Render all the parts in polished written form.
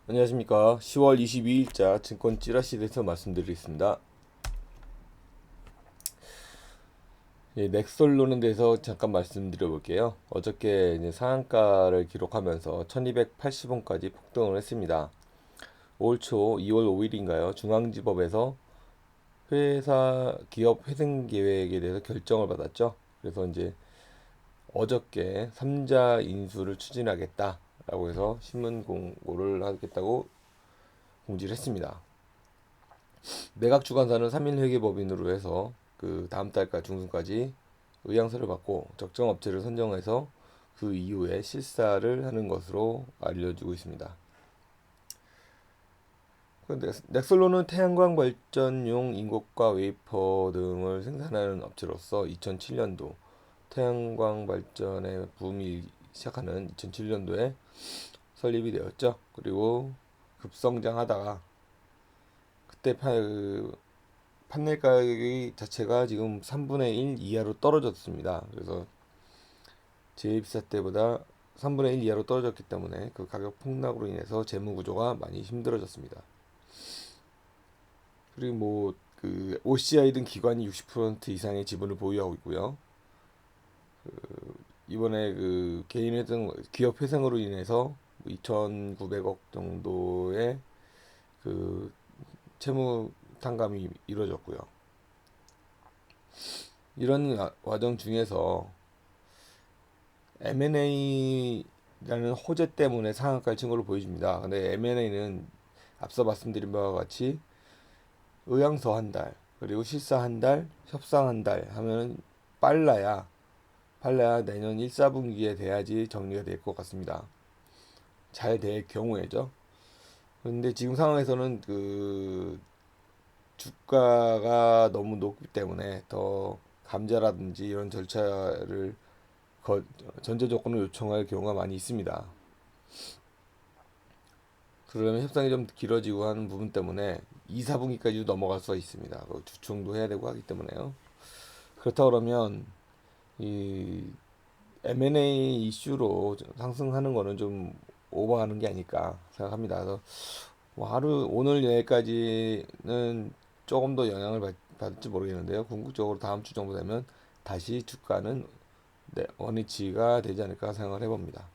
안녕하십니까. 10월 22일자 증권 찌라시에 대해서 말씀드리겠습니다. 넥솔론에 대해서 잠깐 말씀드려 볼게요. 어저께 이제 상한가를 기록하면서 1280원까지 폭등을 했습니다. 올 초 2월 5일인가요? 중앙지법에서 회사 기업 회생 계획에 대해서 결정을 받았죠. 그래서 이제 어저께 3자 인수를 추진하겠다라고 해서 신문 공고를 하겠다고 공지를 했습니다. 매각 주관사는 3일 회계법인으로 해서 그 다음 달까 중순까지 의향서를 받고 적정 업체를 선정해서 그 이후에 실사를 하는 것으로 알려지고 있습니다. 넥솔론은 태양광 발전용 인고가 웨이퍼 등을 생산하는 업체로서 2007년도 태양광 발전의 붐이 시작하는 2007년도에 설립이 되었죠. 그리고 급성장하다가 그때 판넬 가격이 자체가 지금 3분의 1 이하로 떨어졌습니다. 그래서 제입사 때보다 3분의 1 이하로 떨어졌기 때문에 그 가격 폭락으로 인해서 재무 구조가 많이 힘들어졌습니다. 그리고 그 OCI 등 기관이 60% 이상의 지분을 보유하고 있고요. 이번에 그 개인 회생, 기업 회생으로 인해서 2,900억 정도의 그 채무 탕감이 이루어졌고요. 이런 과정 중에서 M&A라는 호재 때문에 상한가를 친 걸로 보여집니다. 근데 M&A는 앞서 말씀드린 바와 같이 의향서 한 달, 그리고 실사 한 달, 협상 한 달 하면 빨라야 내년 1, 4분기에 돼야지 정리가 될 것 같습니다. 잘 될 경우에죠. 근데 지금 상황에서는 그 주가가 너무 높기 때문에 더 감자라든지 이런 절차를 전제 조건을 요청할 경우가 많이 있습니다. 그러면 협상이 좀 길어지고 하는 부분 때문에 2, 4분기까지도 넘어갈 수가 있습니다. 주총도 해야 되고 하기 때문에요. 그렇다 그러면 이 M&A 이슈로 상승하는 거는 좀 오버하는 게 아닐까 생각합니다. 그래서 뭐 하루 오늘 내일까지는 조금 더 영향을 받을지 모르겠는데요. 궁극적으로 다음 주 정도 되면 다시 주가는 원위치가 되지 않을까 생각을 해봅니다.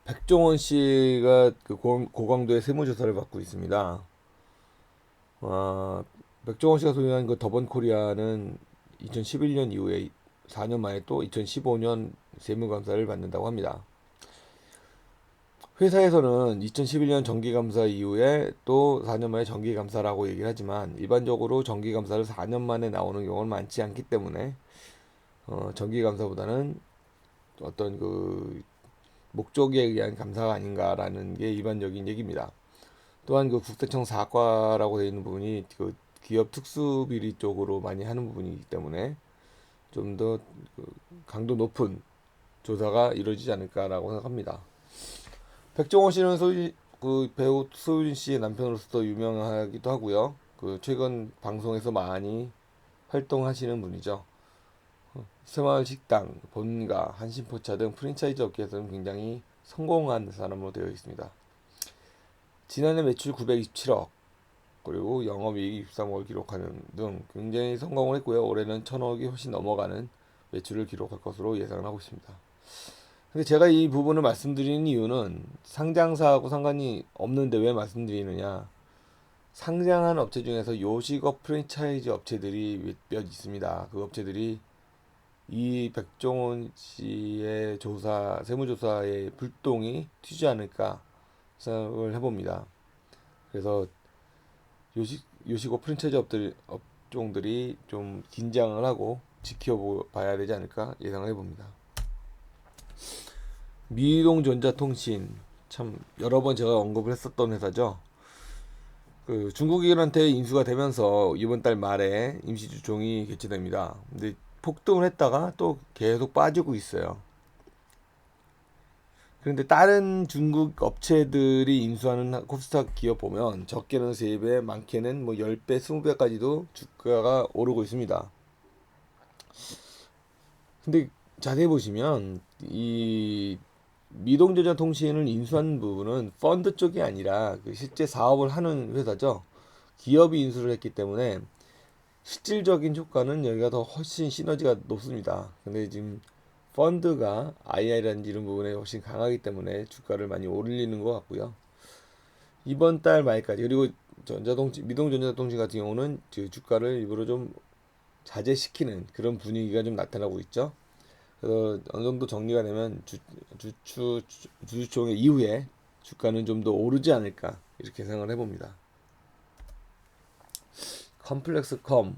백종원 씨가 그 고강도의 세무조사를 받고 있습니다. 어, 백종원 씨가 소유한 그 더번 코리아는 2011년 이후에 4년 만에 또 2015년 세무감사를 받는다고 합니다. 회사에서는 2011년 정기감사 이후에 또 4년 만에 정기감사라고 얘기를 하지만 일반적으로 정기감사를 4년 만에 나오는 경우는 많지 않기 때문에 정기감사보다는 어떤 그 목적에 의한 감사가 아닌가라는 게 일반적인 얘기입니다. 또한 그 국세청 사과라고 되어 있는 부분이 그 기업 특수비리 쪽으로 많이 하는 부분이기 때문에 좀 더 강도 높은 조사가 이루어지지 않을까라고 생각합니다. 백종원 씨는 그 배우 소유진 씨의 남편으로서 유명하기도 하고요. 그 최근 방송에서 많이 활동하시는 분이죠. 새마을 식당, 본가, 한신포차 등 프랜차이즈 업계에서는 굉장히 성공한 사람으로 되어 있습니다. 지난해 매출 927억, 그리고 영업이익 63억을 기록하는 등 굉장히 성공을 했고요. 올해는 1000억이 훨씬 넘어가는 매출을 기록할 것으로 예상을 하고 있습니다. 근데 제가 이 부분을 말씀드리는 이유는 상장사하고 상관이 없는데 왜 말씀드리느냐. 상장한 업체 중에서 요식업 프랜차이즈 업체들이 몇 있습니다. 그 업체들이 이 백종원 씨의 세무조사에 불똥이 튀지 않을까 생각을 해봅니다. 그래서 요식업 프랜차이즈 업종들이 좀 긴장을 하고 지켜봐야 되지 않을까 예상을 해봅니다. 미동전자통신 참 여러 번 제가 언급을 했었던 회사죠. 그 중국인한테 인수가 되면서 이번 달 말에 임시주총이 개최됩니다. 근데 폭등을 했다가 또 계속 빠지고 있어요. 그런데 다른 중국 업체들이 인수하는 코스닥 기업 보면 적게는 3배, 많게는 뭐 10배, 20배까지도 주가가 오르고 있습니다. 근데 자세히 보시면 이 미동전자통신을 인수한 부분은 펀드 쪽이 아니라 그 실제 사업을 하는 회사죠. 기업이 인수를 했기 때문에 실질적인 효과는 여기가 더 훨씬 시너지가 높습니다. 근데 지금 펀드가 IR이라든지 이런 부분에 훨씬 강하기 때문에 주가를 많이 올리는 것 같고요. 이번 달 말까지, 그리고 미동전자통신 같은 경우는 주가를 일부러 좀 자제시키는 그런 분위기가 좀 나타나고 있죠. 그래서 어느 정도 정리가 되면 주주총회 이후에 주가는 좀 더 오르지 않을까 이렇게 생각을 해봅니다. 컴플렉스컴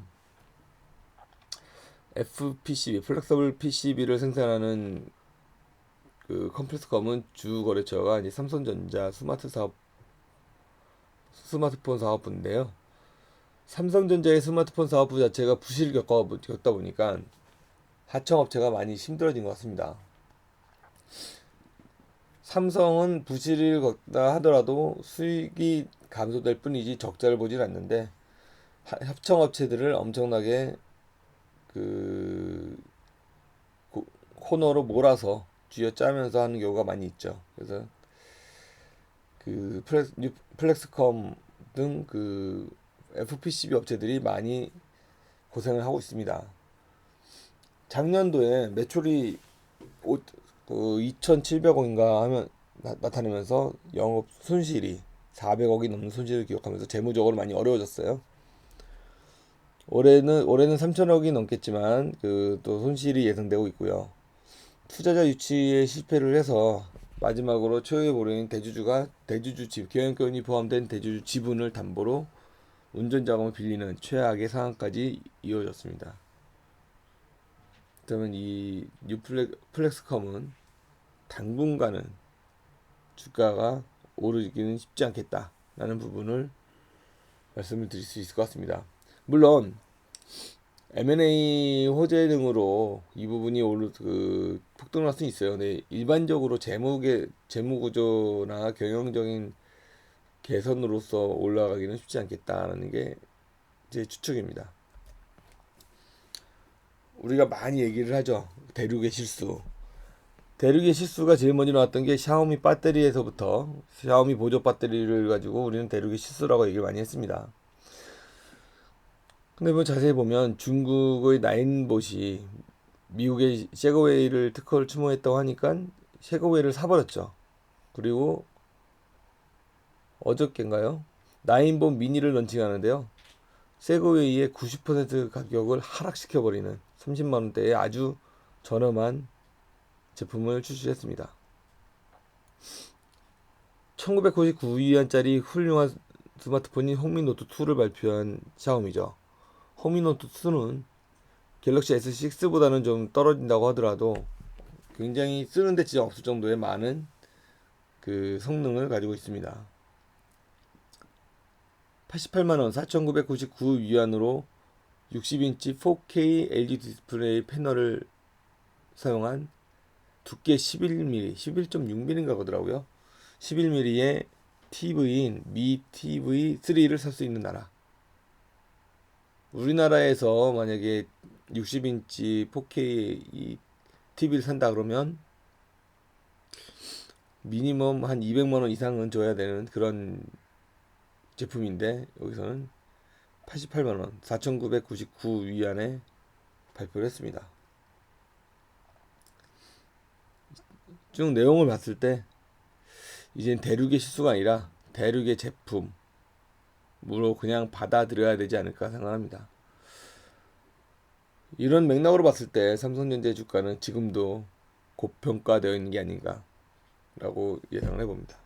FPCB 플렉서블 PCB를 생산하는 그 컴플렉스컴은 주 거래처가 이제 삼성전자 스마트폰 사업부인데요. 삼성전자의 스마트폰 사업부 자체가 부실을 겪다 보니까 하청업체가 많이 힘들어진 것 같습니다. 삼성은 부실을 겪다 하더라도 수익이 감소될 뿐이지 적자를 보질 않는데 협청업체들을 엄청나게 그 코너로 몰아서 쥐어짜면서 하는 경우가 많이 있죠. 그래서 그 플렉스컴 등 그 FPCB 업체들이 많이 고생을 하고 있습니다. 작년도에 매출이 2,700억인가 하면 나타내면서 영업 손실이 400억이 넘는 손실을 기록하면서 재무적으로 많이 어려워졌어요. 올해는 3천억이 넘겠지만 그 또 손실이 예상되고 있고요. 투자자 유치에 실패를 해서 마지막으로 최후의 보루인 경영권이 포함된 대주주 지분을 담보로 운전 자금을 빌리는 최악의 상황까지 이어졌습니다. 그러면 이 플렉스컴은 당분간은 주가가 오르기는 쉽지 않겠다라는 부분을 말씀을 드릴 수 있을 것 같습니다. 물론 M&A 호재 등으로 이 부분이 폭등할 수는 있어요. 근데 일반적으로 재무 구조나 경영적인 개선으로서 올라가기는 쉽지 않겠다라는 게 제 추측입니다. 우리가 많이 얘기를 하죠. 대륙의 실수. 대륙의 실수가 제일 먼저 나왔던 게 샤오미 배터리에서부터 샤오미 보조 배터리를 가지고 우리는 대륙의 실수라고 얘기를 많이 했습니다. 근데 뭐 자세히 보면 중국의 나인봇이 미국의 셰거웨이를 특허를 추모했다고 하니까 셰거웨이를 사버렸죠. 그리고 어저께인가요? 나인봇 미니를 런칭하는데요. 셰거웨이의 90% 가격을 하락시켜버리는 30만원대의 아주 저렴한 제품을 출시했습니다. 1999위안짜리 훌륭한 스마트폰인 호미노트2를 발표한 샤오미죠. 호미노트2는 갤럭시 S6보다는 좀 떨어진다고 하더라도 굉장히 쓰는데 지장 없을 정도의 많은 그 성능을 가지고 있습니다. 88만원 4,999위안으로 60인치 4K LG 디스플레이 패널을 사용한 두께 11mm, 11.6mm인가 보더라고요. 11mm의 TV인 미 TV3를 살 수 있는 나라. 우리나라에서 만약에 60인치 4K 이 TV를 산다 그러면 미니멈 한 200만원 이상은 줘야 되는 그런 제품인데 여기서는 88만원 4,999위안에 발표를 했습니다. 쭉 내용을 봤을 때 이젠 대륙의 실수가 아니라 대륙의 제품으로 그냥 받아들여야 되지 않을까 생각합니다. 이런 맥락으로 봤을 때 삼성전자 주가는 지금도 고평가되어 있는 게 아닌가 라고 예상을 해봅니다.